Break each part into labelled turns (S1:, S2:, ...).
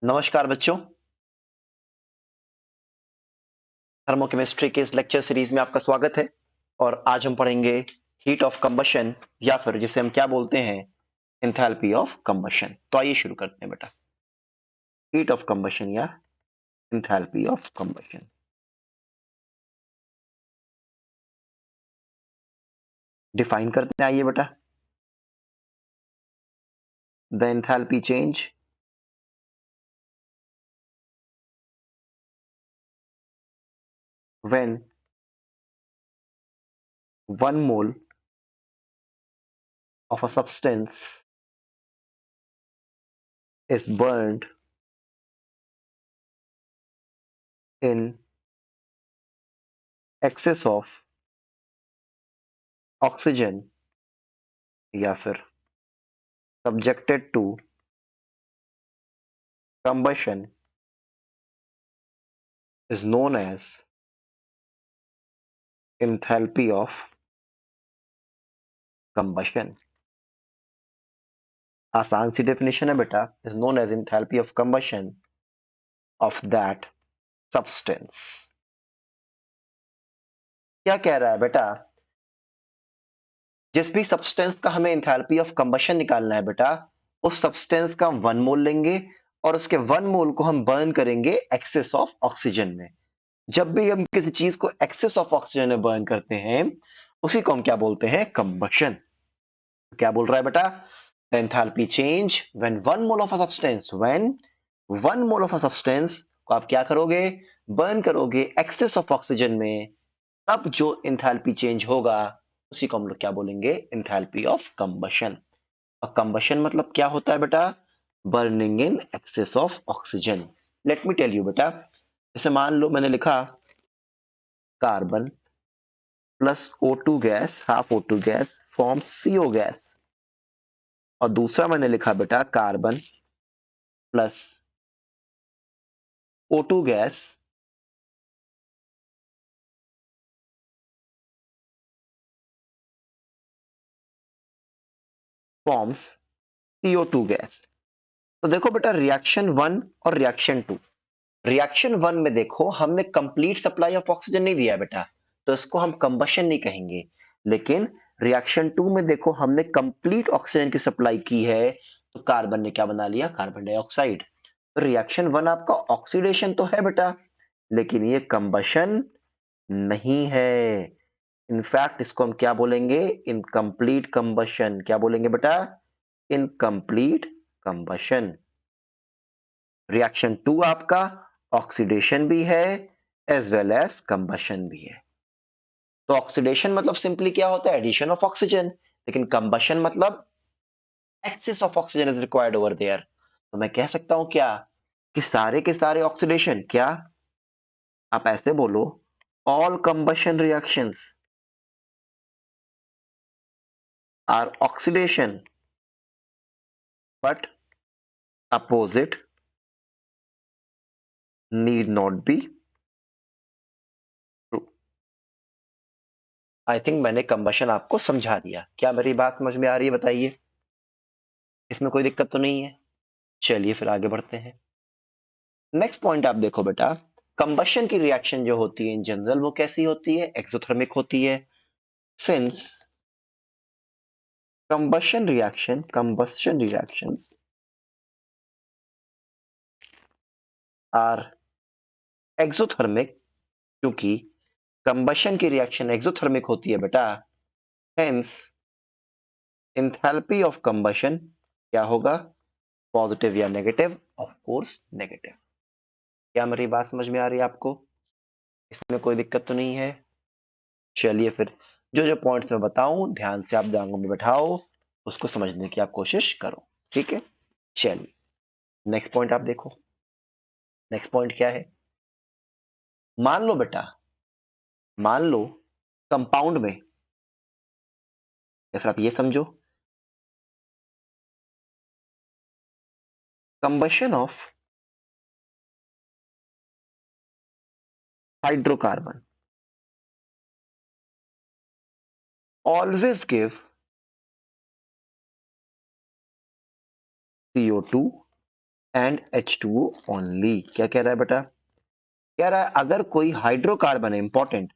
S1: नमस्कार बच्चों। थर्मोकेमिस्ट्री के इस लेक्चर सीरीज में आपका स्वागत है। और आज हम पढ़ेंगे हीट ऑफ कंबशन, या फिर जिसे हम क्या बोलते हैं, एंथैल्पी ऑफ कंबशन। तो आइए शुरू करते हैं बेटा। हीट ऑफ कंबशन या एंथैल्पी ऑफ कंबशन। डिफाइन करते हैं, आइए बेटा। The enthalpy change when 1 mole of a substance is burned in excess of oxygen, या फिर subjected to combustion, is known as enthalpy of combustion। आसान सी डेफिनेशन है बेटा। Is known as enthalpy of combustion of that substance. क्या कह रहा है बेटा? जिस भी सब्सटेंस का हमें एंथैल्पी ऑफ कंबशन निकालना है बेटा, उस सब्सटेंस का 1 मोल लेंगे और उसके 1 मोल को हम बर्न करेंगे एक्सेस ऑफ ऑक्सीजन में। जब भी हम किसी चीज को एक्सेस ऑफ ऑक्सीजन में बर्न करते हैं, उसी को हम क्या बोलते हैं? कंबशन। क्या बोल रहा है बेटा? Enthalpy change when 1 mole of a substance, when 1 mole of a substance को आप क्या करोगे? बर्न करोगे एक्सेस ऑफ ऑक्सीजन में। तब जो एंथैल्पी चेंज होगा, उसी को हम लोग क्या बोलेंगे? Enthalpy of combustion. और कंबशन मतलब क्या होता है बेटा? Burning in excess of oxygen. Let me tell you बेटा। जैसे मान लो मैंने लिखा carbon plus O2 gas, half O2 gas forms CO gas. और दूसरा मैंने लिखा बेटा carbon plus O2 gas forms CO2 gas. तो देखो बेटा, रिएक्शन 1 और रिएक्शन 2। रिएक्शन 1 में देखो हमने कंप्लीट सप्लाई ऑफ ऑक्सीजन नहीं दिया बेटा, तो इसको हम कंबशन नहीं कहेंगे। लेकिन रिएक्शन 2 में देखो हमने कंप्लीट ऑक्सीजन की सप्लाई की है, तो कार्बन ने क्या बना लिया? Carbon dioxide. तो रिएक्शन 1 आपका ऑक्सीडेशन तो है बेटा, लेकिन ये कंबशन नहीं है। इनफैक्ट इसको हम क्या बोलेंगे? Incomplete combustion. क्या बोलेंगे बेटा? Incomplete combustion. रिएक्शन 2 आपका ऑक्सीडेशन भी है एज वेल एज कंबशन भी है। तो ऑक्सीडेशन मतलब सिंपली क्या होता है? Addition of oxygen. लेकिन कंबशन मतलब excess of oxygen is required over there. तो मैं कह सकता हूं क्या कि सारे के सारे ऑक्सीडेशन, क्या आप ऐसे बोलो, all combustion reactions are oxidation, but opposite need not be true। I think मैंने कंबशन आपको समझा दिया। क्या मेरी बात समझ में आ रही है? बताइए, इसमें कोई दिक्कत तो नहीं है? चलिए फिर आगे बढ़ते हैं। नेक्स्ट पॉइंट आप देखो बेटा, कंबशन की रिएक्शन जो होती है इन जनरल, वो कैसी होती है? एक्सोथर्मिक होती है। Since combustion reactions are exothermic, क्योंकि कंबशन की रिएक्शन एक्सोथर्मिक होती है बेटा, हेंस एंथैल्पी ऑफ कंबशन क्या होगा? पॉजिटिव या नेगेटिव? Of course negative. क्या मेरी बात समझ में आ रही है आपको? इसमें कोई दिक्कत तो नहीं है? चलिए फिर, जो जो पॉइंट्स मैं बताऊं ध्यान से आप दिमाग में बैठाओ, उसको समझने की आप कोशिश करो। ठीक है, चलिए नेक्स्ट पॉइंट आप देखो। नेक्स्ट पॉइंट क्या है? मान लो बेटा, मान लो कंपाउंड में, या फिर आप ये समझो, combustion of hydrocarbon always give CO2 and H2O only. क्या कह रहा है बेटा? कह रहा है अगर कोई हाइड्रोकार्बन है, इंपॉर्टेंट,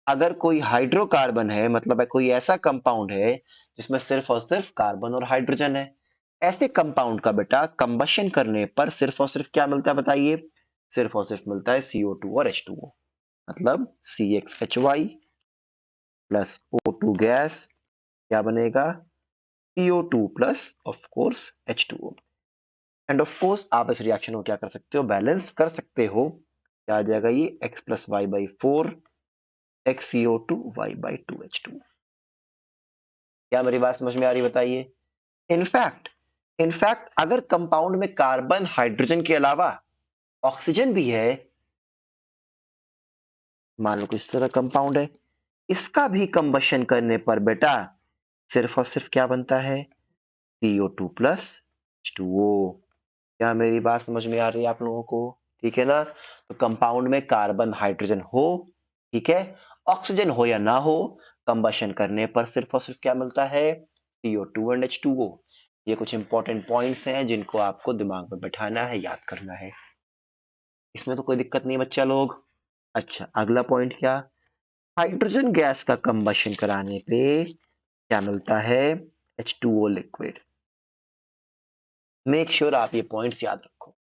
S1: अगर कोई हाइड्रोकार्बन है मतलब है कोई ऐसा कंपाउंड है जिसमें सिर्फ और सिर्फ कार्बन और हाइड्रोजन है, ऐसे कंपाउंड का बेटा कंबशन करने पर सिर्फ और सिर्फ क्या मिलता है बताइए? सिर्फ और सिर्फ मिलता है CO2 और H2O, मतलब CXHY प्लस O2 गैस क्या बनेगा? CO2 plus of course H2O। End of course आप इस रिएक्शन को क्या कर सकते हो? बैलेंस कर सकते हो। क्या आ जाएगा ये? x plus y by 4 XCO2 y by 2H2। क्या मेरी बात समझ में आ रही बताइए? इनफैक्ट इनफैक्ट अगर कंपाउंड में कार्बन हाइड्रोजन के अलावा ऑक्सीजन भी है, मान लो किस तरह कंपाउंड है, इसका भी कंबशन करने पर बेटा सिर्फ और सिर्फ क्या बनता है? CO2 plus H2O। क्या मेरी बात समझ में आ रही है आप लोगों को? ठीक है ना? तो कंपाउंड में कार्बन हाइड्रोजन हो, ठीक है, ऑक्सीजन हो या ना हो, कंबशन करने पर सिर्फ और सिर्फ क्या मिलता है? CO2 and H2O। ये कुछ इंपॉर्टेंट पॉइंट्स हैं जिनको आपको दिमाग में बैठाना है, याद करना है। इसमें तो कोई दिक्कत नहीं बच्चा लोग। अच्छा, अगला पॉइंट क्या? हाइड्रोजन गैस का कंबशन कराने पे क्या मिलता है? H2O liquid. मेक श्योर आप ये पॉइंट्स याद रखो।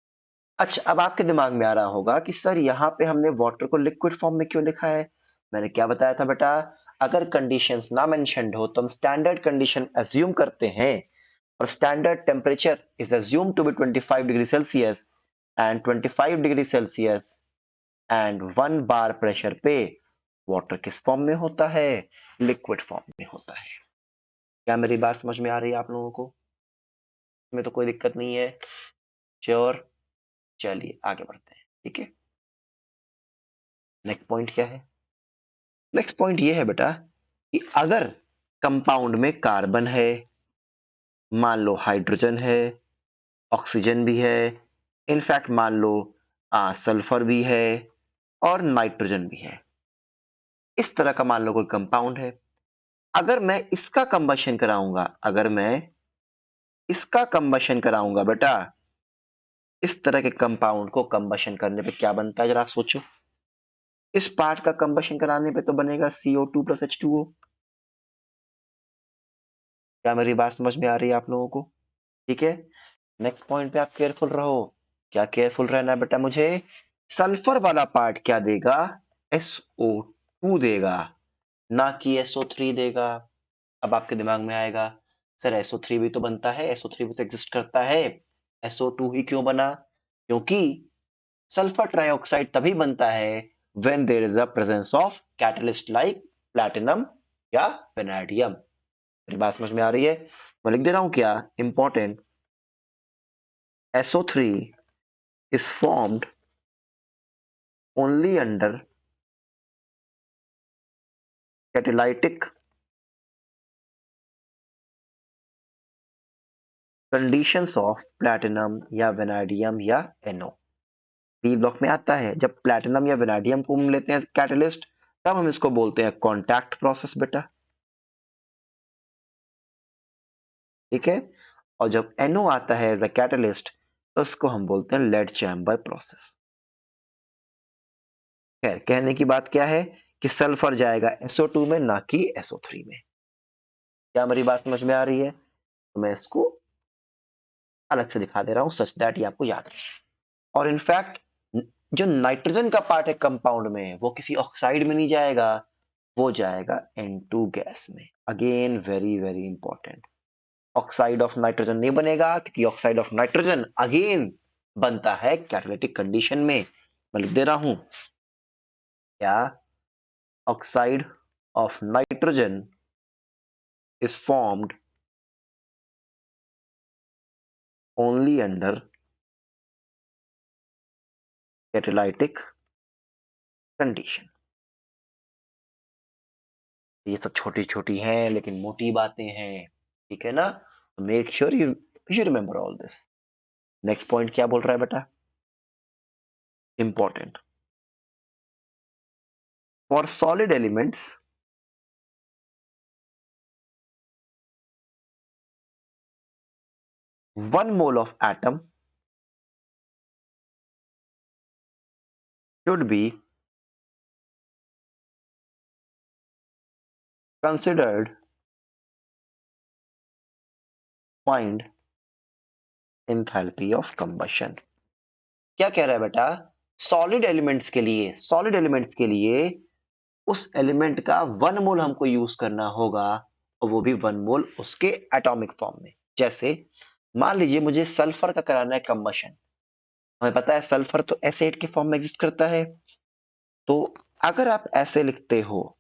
S1: अच्छा, अब आपके दिमाग में आ रहा होगा कि सर यहाँ पे हमने वाटर को लिक्विड फॉर्म में क्यों लिखा है? मैंने क्या बताया था बेटा? अगर कंडीशंस ना मेंशन्ड हो तो हम स्टैंडर्ड कंडीशन अज्यूम करते हैं, और standard temperature is assume to be 25 degree Celsius and 25 degree Celsius and 1 bar pressure पे वाटर किस फॉर्म में होता है? लिक्विड फॉर्म में होता है। क्या मेरी बात समझ में आ रही है आप लोगों को? इसमें तो कोई दिक्कत नहीं है, श्योर। चलिए आगे बढ़ते हैं, ठीक है। नेक्स्ट पॉइंट क्या है? नेक्स्ट पॉइंट ये है बेटा कि अगर कंपाउंड में कार्बन है, मान लो हाइड्रोजन है, ऑक्सीजन भी है, इनफैक्ट मान लो सल्फर भी है और नाइट्रोजन भी है, इस तरह का मान लो कोई कंपाउंड है, अगर मैं इसका कंबशन कराऊंगा, अगर मैं इसका कंबशन कराऊंगा बेटा, इस तरह के कंपाउंड को कंबशन करने पे क्या बनता है जरा आप सोचो। इस पार्ट का कंबशन कराने पे तो बनेगा CO2 प्लस H2O। क्या मेरी बात समझ में आ रही है आप लोगों को? ठीक है। नेक्स्ट पॉइंट पे आप केयरफुल रहो। क्या केयरफुल रहना है बेटा मुझे? सल्फर वाला पार्ट क्या देगा? SO2 देगा, ना कि SO3 देगा। अब आपके दिमाग में आएगा सर SO3 भी तो बनता है, SO3 भी तो एग्जिस्ट करता है, SO2 ही क्यों बना? क्योंकि सल्फर ट्राइऑक्साइड तभी बनता है when there is a presence of catalyst like platinum या vanadium। मेरी बात समझ में आ रही है? मैं लिख दे रहा हूं क्या important? SO3 is formed only under catalytic conditions of platinum या vanadium या NO। पी ब्लॉक में आता है जब प्लैटिनम या वेनाडियम को हम लेते हैं कैटलिस्ट, तब हम इसको बोलते हैं कॉन्टैक्ट प्रोसेस बेटा, ठीक है। और जब NO आता है एज अ कैटलिस्ट तो उसको हम बोलते हैं लेड चैम्बर प्रोसेस। खैर, कहने की बात क्या है कि सल्फर जाएगा SO2 में, ना कि SO3 में। क्या मेरी बात समझ में आ रही है? तो मैं इसको अलग से दिखा दे रहा हूं सच दैट ये आपको याद रहे। और इनफैक्ट जो नाइट्रोजन का पार्ट है कंपाउंड में, वो किसी ऑक्साइड में नहीं जाएगा, वो जाएगा N2 गैस में। Again very very important, oxide of nitrogen नहीं बनेगा क्योंकि ऑक्साइड ऑफ नाइट्रोजन अगेन बनता है कैटालिटिक कंडीशन में। मैं लिख दे रहा हूं क्या? Oxide of nitrogen is formed only under catalytic condition. ये सब छोटी छोटी हैं लेकिन मोटी बातें हैं, ठीक है ना? Make sure you remember all this. Next point क्या बोल रहा है बेटा? Important, for solid elements 1 mole of atom should be considered find enthalpy of combustion। क्या कह रहा है बेटा? सॉलिड एलिमेंट्स के लिए उस एलिमेंट का 1 मोल हमको यूज करना होगा, और वो भी 1 मोल उसके एटॉमिक फॉर्म में। जैसे मान लीजिए मुझे सल्फर का कराना है कंबशन, हमें पता है सल्फर तो एसिड के फॉर्म में एग्जिस्ट करता है। तो अगर आप ऐसे लिखते हो,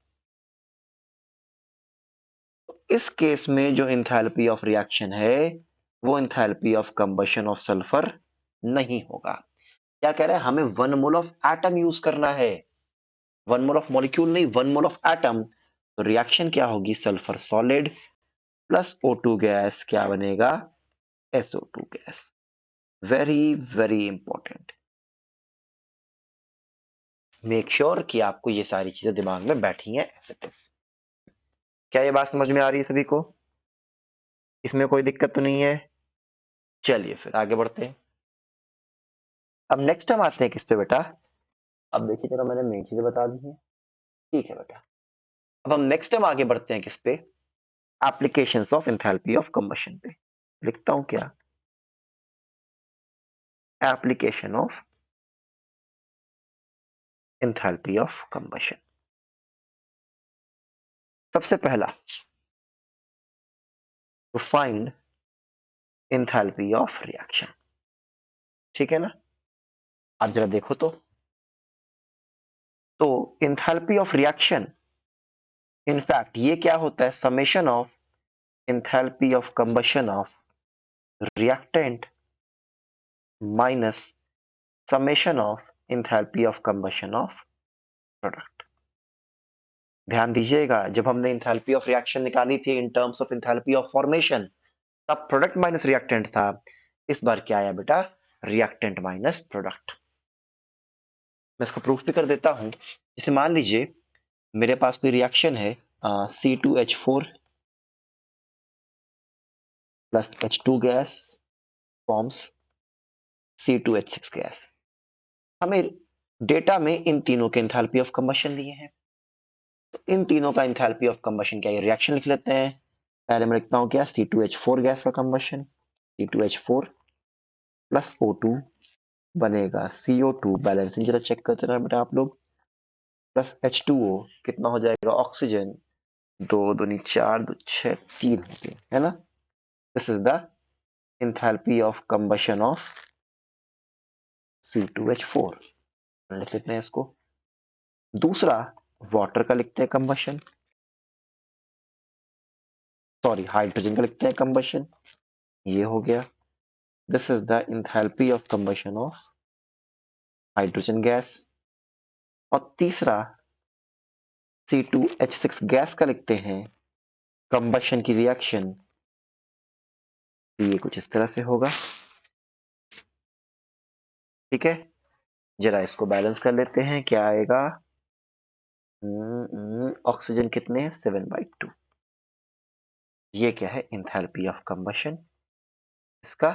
S1: तो इस केस में जो एंथैल्पी ऑफ रिएक्शन है वो enthalpy of combustion of sulphur नहीं होगा। क्या कह रहा है? हमें 1 मोल ऑफ एटम यूज करना है, 1 मोल ऑफ मॉलिक्यूल नहीं, 1 मोल ऑफ एटम। तो रिएक्शन क्या होगी? Sulphur solid plus O2 gas क्या बनेगा? SO2 gas. Very very important. Make sure कि आपको ये सारी चीजें दिमाग में बैठी हैं एज इट इज। क्या ये बात समझ में आ रही है सभी को? इसमें कोई दिक्कत तो नहीं है? चलिए फिर आगे बढ़ते हैं। अब नेक्स्ट हम आते हैं किस पे बेटा? अब देखिए जरा, मैंने मेन चीजें बता दी हैं, ठीक है बेटा। अब हम नेक्स्ट टाइम आगे बढ़ते हैं किस पे? Applications of enthalpy of combustion पे। लिखता हूं क्या? Application of enthalpy of combustion. सबसे पहला, to find enthalpy of reaction. ठीक है ना? आप जरा देखो तो एंथैल्पी ऑफ रिएक्शन, इनफैक्ट ये क्या होता है? Summation of enthalpy of combustion of reactant minus summation of enthalpy of combustion of product. ध्यान दीजिएगा, जब हमने एंथैल्पी ऑफ रिएक्शन निकाली थी in terms of enthalpy of formation, तब प्रोडक्ट माइनस रिएक्टेंट था। इस बार क्या आया बेटा? Reactant minus product. मैं इसको प्रूफ भी कर देता हूं। जैसे मान लीजिए मेरे पास कोई रिएक्शन है, C2H4 plus H2 gas forms C2H6 gas. हमें डेटा में इन तीनों के एंथैल्पी ऑफ कंबशन दिए हैं, तो इन तीनों का एंथैल्पी ऑफ कंबशन क्या है? रिएक्शन लिख लेते हैं। पहले मैं लिखता हूं क्या? C2H4 गैस का कंबशन, C2H4 प्लस O2 बनेगा CO2, बैलेंसिंग जरा चेक करते रहना बेटा आप लोग, प्लस H2O कितना हो जाएगा? ऑक्सीजन, 2 दूनी 4, 2 6, 3 हो गए, है ना? This is the enthalpy of combustion of C2H4। लिख लेते हैं इसको। दूसरा, वाटर का लिखते हैं कंबशन, सॉरी हाइड्रोजन का लिखते हैं कंबशन, ये हो गया। This is the enthalpy of combustion of hydrogen gas. और तीसरा, C2H6 गैस का लिखते हैं कंबशन की रिएक्शन, ये कुछ इस तरह से होगा। ठीक है, जरा इसको बैलेंस कर लेते हैं, क्या आएगा? ऑक्सीजन कितने हैं? 7/2। ये क्या है? एंथैल्पी ऑफ कंबशन इसका,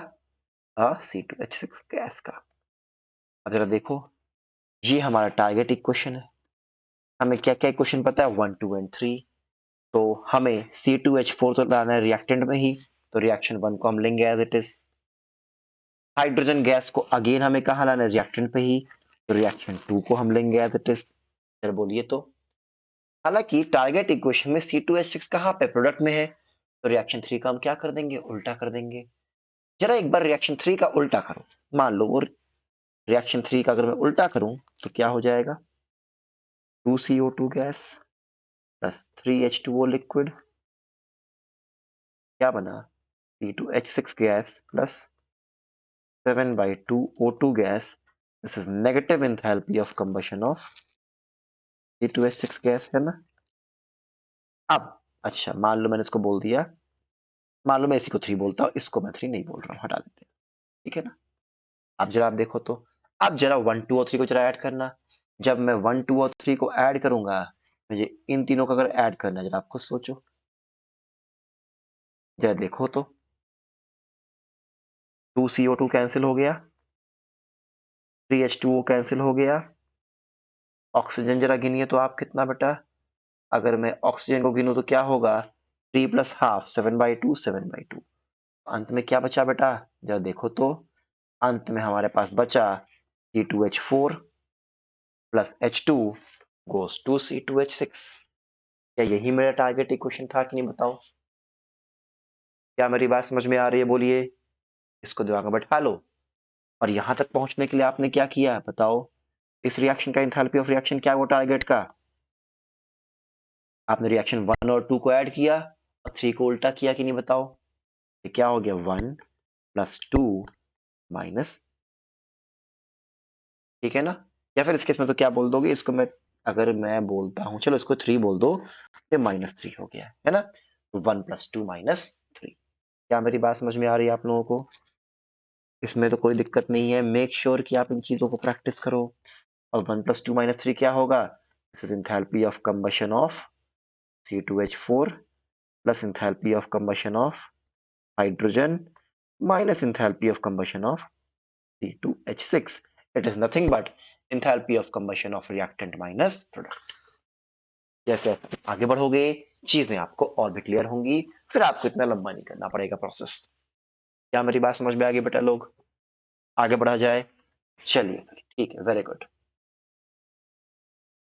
S1: C2H6 गैस का। अब जरा देखो, ये हमारा टारगेट इक्वेशन है। हमें क्या क्या इक्वेशन पता है? 1 2 एंड 3। तो हमें C2H4 तो लाना है रिएक्टेंट में ही, तो रिएक्शन 1 को हम लेंगे as it is. Hydrogen gas को अगेन हमें कहाँ लाना है? रिएक्टेंट पे ही, तो रिएक्शन 2 को हम लेंगे एज इट इज। जरा बोलिए तो। हालांकि टारगेट इक्वेशन में C2H6 कहाँ पे? प्रोडक्ट में है, तो रिएक्शन 3 का हम क्या कर देंगे? उल्टा कर देंगे। जरा एक बार रिएक्शन 3 का उल्टा करो। मान लो वो रिएक्शन 3 का अगर मैं उल्टा करूं तो क्या हो जाएगा? 2CO2 gas plus 3H2O liquid, क्या बना? C2H6 gas plus 7/2 O2 gas. This is negative enthalpy of combustion of C2H6 gas, है ना? अब अच्छा, मान लो मैंने इसको बोल दिया, मान लो मैं इसी को 3 बोलता हूं, इसको मैं 3 नहीं बोल रहा हूं, हटा देते हैं। ठीक है ना? अब जरा आप देखो तो, अब जरा 1 2 और 3 को जरा ऐड करना। जब मैं 1 2 और 3 को ऐड करूंगा, मुझे इन तीनों को अगर ऐड करना है, जरा आप खुद सोचो, जरा देखो तो। 2CO2 कैंसिल हो गया, 3H2O कैंसिल हो गया, ऑक्सीजन जरा गिनिए तो आप कितना बेटा, अगर मैं ऑक्सीजन को गिनूं तो क्या होगा, 3 प्लस हाफ 7/2 7/2। अंत में क्या बचा बेटा, जरा देखो तो, अंत में हमारे पास बचा C2H4 plus H2 गोes to C2H6। क्या यही मेरा टारगेट इक्वेशन था कि नहीं बताओ? क्या मेरी बात समझ में आ रही है? बोलिए। इसको दिमाग में बैठा लो। और यहां तक पहुंचने के लिए आपने क्या किया बताओ? इस रिएक्शन का एंथैल्पी ऑफ रिएक्शन क्या है वो टारगेट का? आपने रिएक्शन 1 और 2 को ऐड किया और 3 को उल्टा किया कि नहीं बताओ? ये क्या हो गया, 1 प्लस 2 माइनस, ठीक है ना? या फिर इस केस में तो क्या बोल दोगे इसको, मैं अगर मैं बोलता हूं, चलो इसको 3 बोल दो, तो -3 हो गया है ना? तो 1 प्लस 2 माइनस 3। क्या मेरी बात समझ में आ रही है आप लोगों को? इसमें तो कोई दिक्कत नहीं है। मेक श्योर कि आप इन चीजों को प्रैक्टिस करो। और 1 प्लस 2 माइनस 3 क्या होगा? This is enthalpy of combustion of C2H4 plus enthalpy of combustion of hydrogen minus enthalpy of combustion of C2H6. It is nothing but enthalpy of combustion of reactant minus product. जैसे जैसे आगे बढ़ोगे चीजें आपको और भी क्लियर होंगी, फिर आपको इतना लंबा नहीं करना पड़ेगा प्रोसेस। क्या मेरी बात समझ में आ गई बेटा लोग? आगे बढ़ा जाए, चलिए ठीक है, वेरी गुड।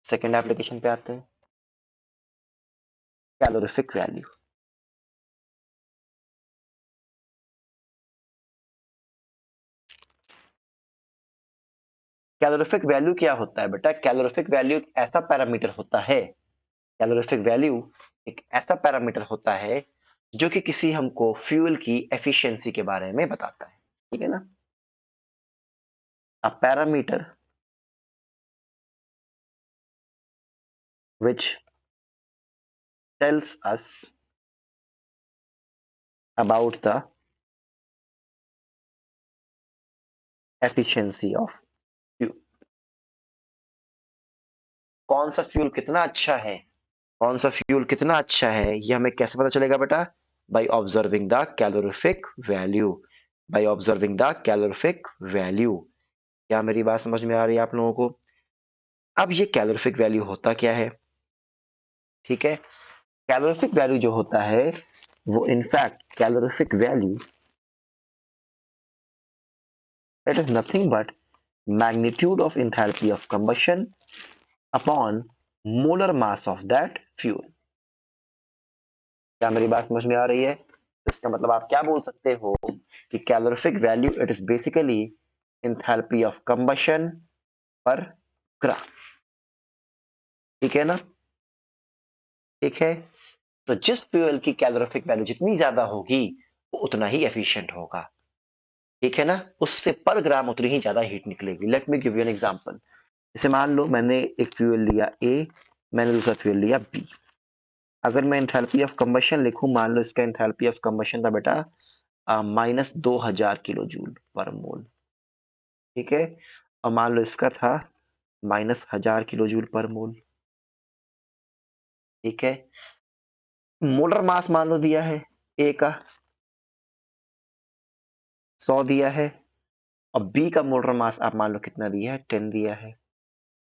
S1: सेकेंड एप्लीकेशन पे आते हैं, कैलोरिफिक वैल्यू। कैलोरिफिक वैल्यू क्या होता है बेटा? कैलोरिफिक वैल्यू एक ऐसा पैरामीटर होता है, कैलोरिफिक वैल्यू एक ऐसा पैरामीटर होता है जो कि किसी हमको फ्यूल की एफिशिएंसी के बारे में बताता है, ठीक है ना? अ parameter which tells us about the efficiency of fuel। कौन सा फ्यूल कितना अच्छा है, कौन सा फ्यूल कितना अच्छा है, ये हमें कैसे पता चलेगा बेटा? By observing the calorific value, by observing the calorific value. क्या मेरी बात समझ में आ रही है आप लोगों को? अब ये कैलोरिफिक वैल्यू होता क्या है, ठीक है? कैलोरिफिक वैल्यू जो होता है वो in fact calorific value, it is nothing but magnitude of enthalpy of combustion upon molar mass of that fuel। क्या मेरी बात समझ में आ रही है? तो इसका मतलब आप क्या बोल सकते हो कि calorific value it is basically enthalpy of combustion पर ग्राम, ठीक है ना? ठीक है, तो जिस फ्यूल की कैलोरिफिक वैल्यू जितनी ज्यादा होगी वो उतना ही एफिशिएंट होगा, ठीक है ना? उससे पर ग्राम उतनी ही ज्यादा हीट निकलेगी। Let me give you an example. जैसे मान लो मैंने एक फ्यूल लिया ए, मैंने दूसरा फ्यूल लिया बी। अगर मैं एंथैल्पी ऑफ कंबशन लिखूं, मान लो इसका एंथैल्पी ऑफ कंबशन था बेटा -2000 किलो जूल पर मोल, ठीक है? और मान लो इसका था -1000 किलो जूल पर मोल, ठीक है? मोलर मास मान लो दिया है ए का 100 दिया है, और बी का मोलर मास आप मान लो कितना दिया है, 10 दिया है।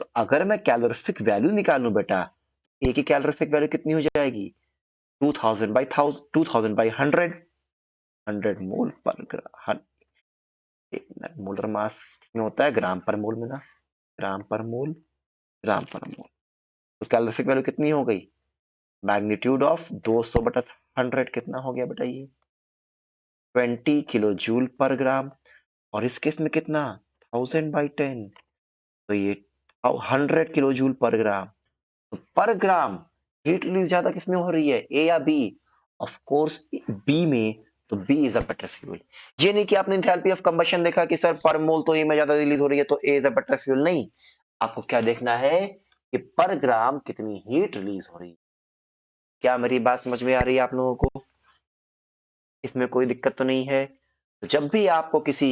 S1: तो अगर मैं कैलोरिफिक वैल्यू निकालूं बेटा, ए की कैलोरिफिक वैल्यू कितनी हो जाएगी, 2000/100, 100 मोल पर ग्राम। मोलर मास कितना होता है ग्राम पर मोल में ना, ग्राम पर मोल, ग्राम पर मोल। तो कैलोरिफिक वैल्यू कितनी हो गई, मैग्नीट्यूड ऑफ 200/100 कितना हो गया बेटा, ये 20 किलो जूल पर ग्राम। और इस केस में कितना, 1000/10, तो ये 100 किलो जूल पर ग्राम। तो पर ग्राम हीट रिलीज ज्यादा किसमें हो रही है, ए या बी? ऑफ कोर्स बी में। तो B is a better fuel. ये नहीं कि आपने एंथैल्पी ऑफ कंबशन देखा कि सर पर मोल तो ए में ज्यादा रिलीज हो रही है तो ए इज अ बेटर फ्यूल, नहीं। आपको क्या देखना है कि पर ग्राम कितनी हीट रिलीज हो रही है। क्या मेरी बात समझ में आ रही है आप लोगों को? इसमें कोई दिक्कत तो नहीं है? तो जब भी आपको किसी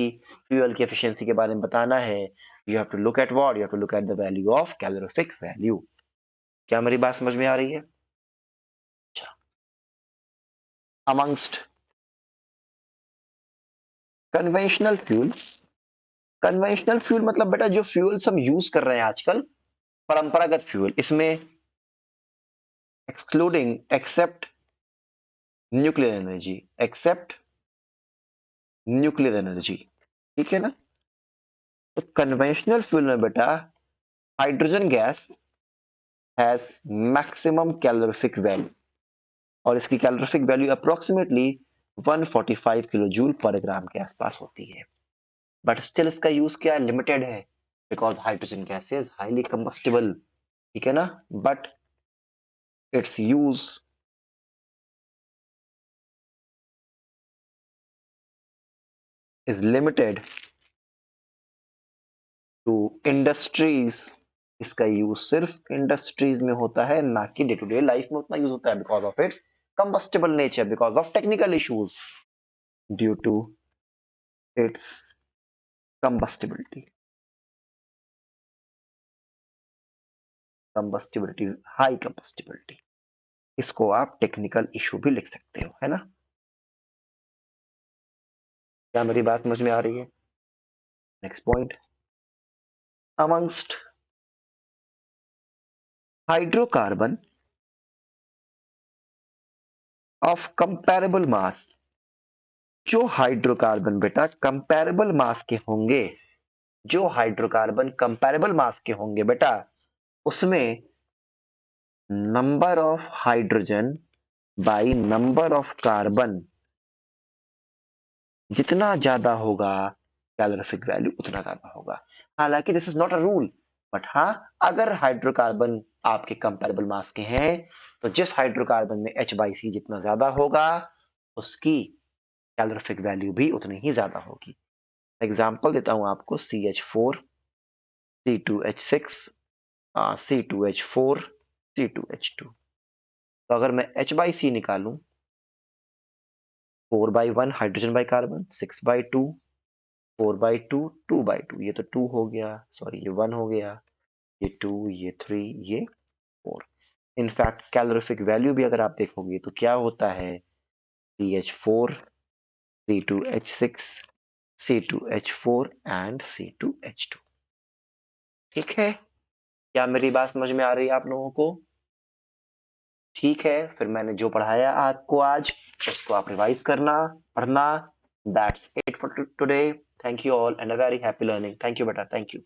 S1: फ्यूल की एफिशिएंसी के बारे में बताना है, you have to look at what, you have to look at the value of calorific value. क्या मेरी बात समझ में आ रही है? अच्छा, amongst conventional fuel, conventional fuel मतलब बेटा जो फ्यूल्स हम यूज कर रहे हैं आजकल, परंपरागत फ्यूल, इसमें excluding except nuclear energy, except nuclear energy, ठीक है ना। तो कन्वेंशनल फ्यूल में बेटा hydrogen gas has maximum calorific value, और इसकी calorific value approximately 145 kilo joule per gram के आसपास होती है। बट स्टिल इसका यूज क्या है, लिमिटेड है, because hydrogen gas is highly combustible, ठीक है ना। But it's use is limited to industries, इसका यूज सिर्फ इंडस्ट्रीज में होता है, ना कि डे टू डे लाइफ में उतना यूज होता है, because of its combustible nature, because of technical issues, due to its combustibility, combustibility, high combustibility, इसको आप टेक्निकल इशू भी लिख सकते हो, है ना। क्या मेरी बात समझ में आ रही है? Next point, amongst hydrocarbon of comparable mass, जो हाइड्रोकार्बन बेटा कंपैरेबल मास के होंगे, जो हाइड्रोकार्बन कंपैरेबल मास के होंगे बेटा, उसमें number of hydrogen by number of carbon जितना ज्यादा होगा, कैलोरीफिक वैल्यू उतना ज्यादा होगा। हालांकि this is not a rule, but हाँ, अगर हाइड्रोकार्बन आपके कंपैरेबल मास के हैं तो जिस हाइड्रोकार्बन में H/C जितना ज्यादा होगा, उसकी कैलोरीफिक वैल्यू भी उतनी ही ज्यादा होगी। एग्जाम्पल देता हूं आपको, CH4, C2H6, C2H4, C2H2। तो अगर मैं H/C निकालूं, 4/1 हाइड्रोजन बाई कार्बन, 6/2, 4/2, 2/2, ये तो 2 हो गया, सॉरी ये 1 हो गया, ये 2, ये 3, ये 4। इनफैक्ट कैलोरीफिक वैल्यू भी अगर आप देखोगे तो क्या होता है, CH4, C2H6, C2H4 and C2H2, ठीक है। क्या मेरी बात समझ में आ रही है आप लोगों को? ठीक है, फिर मैंने जो पढ़ाया आपको आज, उसको आप रिवाइज करना, पढ़ना। That's it for today. Thank you all and a very happy learning. Thank you बेटा, थैंक यू।